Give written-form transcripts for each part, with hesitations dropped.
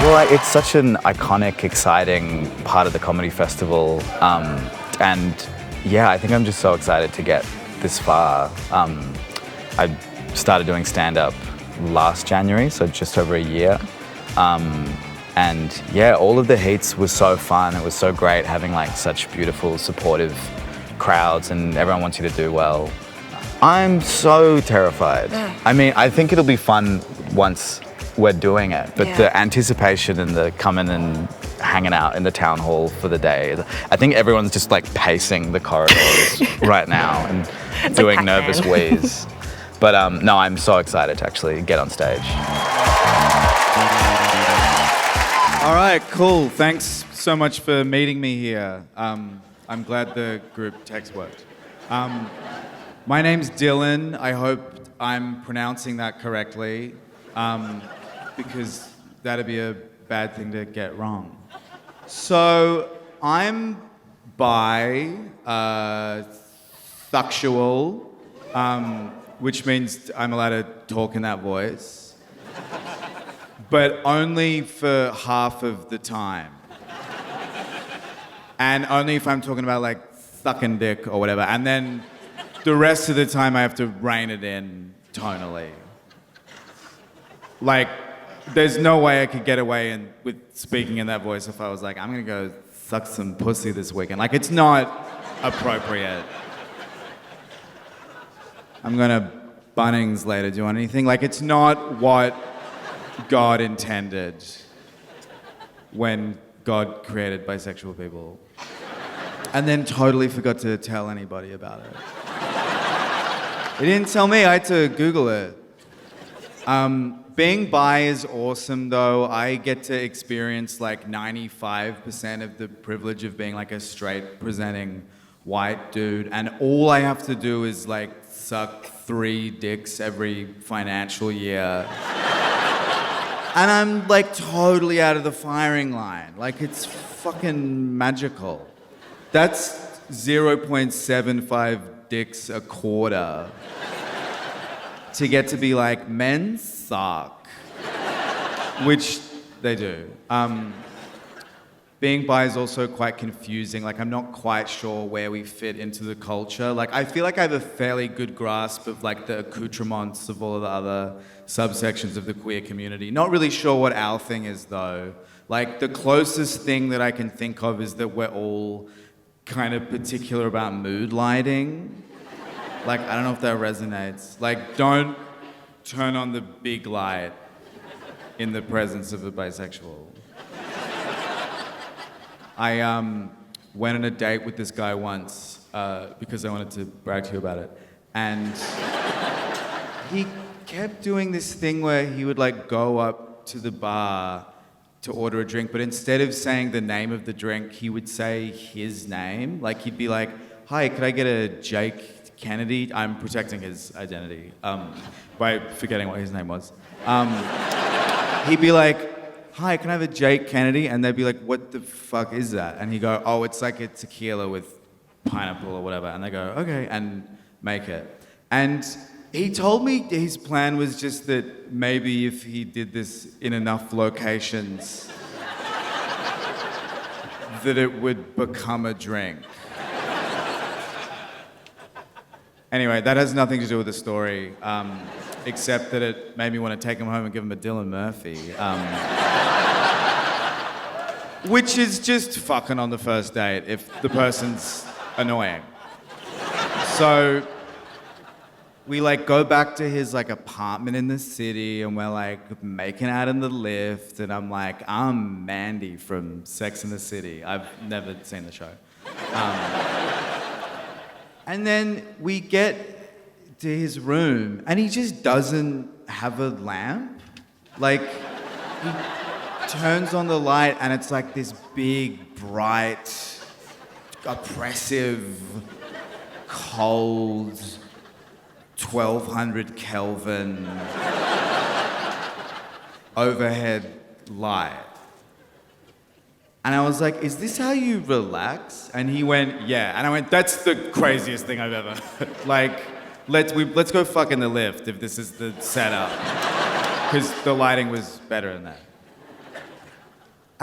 Well, it's such an iconic, exciting part of the comedy festival. And yeah, I think I'm just so excited to get this far. I started doing stand-up last January, so just over a year. And yeah, all of the heats was so fun. It was so great having like such beautiful, supportive crowds, and everyone wants you to do well. I'm so terrified. I mean, I think it'll be fun once we're doing it, but the anticipation and the coming and hanging out in the town hall for the day, I think everyone's just like pacing the corridors right now and it's doing like nervous wheeze. But no, I'm so excited to actually get on stage. All right, cool. Thanks so much for meeting me here. I'm glad the group text worked. My name's Dylan. I hope I'm pronouncing that correctly, because that'd be a bad thing to get wrong. So I'm bi, thuxual, which means I'm allowed to talk in that voice, but only for half of the time. And only if I'm talking about like sucking dick or whatever. And then the rest of the time I have to rein it in tonally. Like, there's no way I could get away with speaking in that voice if I was like, I'm gonna go suck some pussy this weekend. Like, it's not appropriate. I'm gonna Bunnings later. Do you want anything? Like, it's not what God intended when God created bisexual people. And then totally forgot to tell anybody about it. He didn't tell me, I had to Google it. Being bi is awesome though. I get to experience like 95% of the privilege of being like a straight presenting white dude, and all I have to do is like suck 3 dicks every financial year. And I'm like totally out of the firing line. Like, it's fucking magical. That's 0.75 dicks a quarter to get to be like, men suck. Which they do. Being bi is also quite confusing. Like, I'm not quite sure where we fit into the culture. Like, I feel like I have a fairly good grasp of like the accoutrements of all of the other subsections of the queer community. Not really sure what our thing is though. Like, the closest thing that I can think of is that we're all kind of particular about mood lighting. Like, I don't know if that resonates. Like, don't turn on the big light in the presence of a bisexual. I went on a date with this guy once because I wanted to brag to you about it. And he kept doing this thing where he would like go up to the bar to order a drink, but instead of saying the name of the drink, he would say his name. Like, he'd be like, "Hi, could I get a Jake Kennedy?" I'm protecting his identity by forgetting what his name was. He'd be like, "Hi, can I have a Jake Kennedy?" And they'd be like, "What the fuck is that?" And he'd go, "Oh, it's like a tequila with pineapple or whatever." And they go, "Okay," and make it. And he told me his plan was just that maybe if he did this in enough locations, that it would become a drink. Anyway, that has nothing to do with the story, except that it made me want to take him home and give him a Dylan Murphy. Which is just fucking on the first date if the person's annoying. So we like go back to his like apartment in the city and we're like making out in the lift, and I'm like, I'm Mandy from Sex and the City. I've never seen the show. And then we get to his room and he just doesn't have a lamp. Like, he turns on the light and it's like this big, bright, oppressive, cold, 1200 Kelvin overhead light. And I was like, "Is this how you relax?" And he went, "Yeah." And I went, "That's the craziest thing I've ever heard." Like, let's go fuck in the lift if this is the setup. Because the lighting was better than that.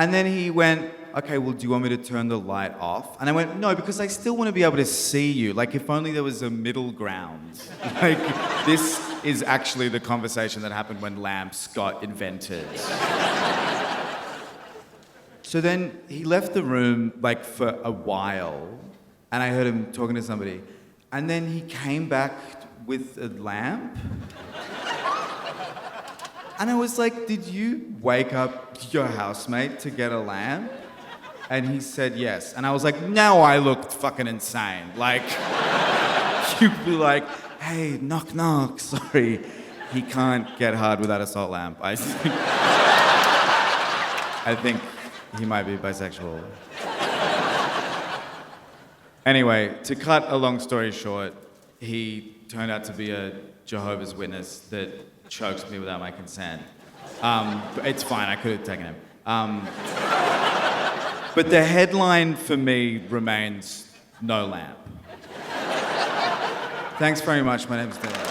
And then he went, okay, well, do you want me to turn the light off? And I went, no, because I still want to be able to see you. Like, if only there was a middle ground. Like, this is actually the conversation that happened when lamps got invented. So then he left the room, like, for a while, and I heard him talking to somebody. And then he came back with a lamp. And I was like, did you wake up your housemate to get a lamp? And he said yes. And I was like, now I looked fucking insane. Like, you'd be like, hey, knock, knock, sorry. He can't get hard without a salt lamp. I think he might be bisexual. Anyway, to cut a long story short, he turned out to be a Jehovah's Witness that choked me without my consent. It's fine, I could have taken him. But the headline for me remains no lamp. Thanks very much, my name's Dylan.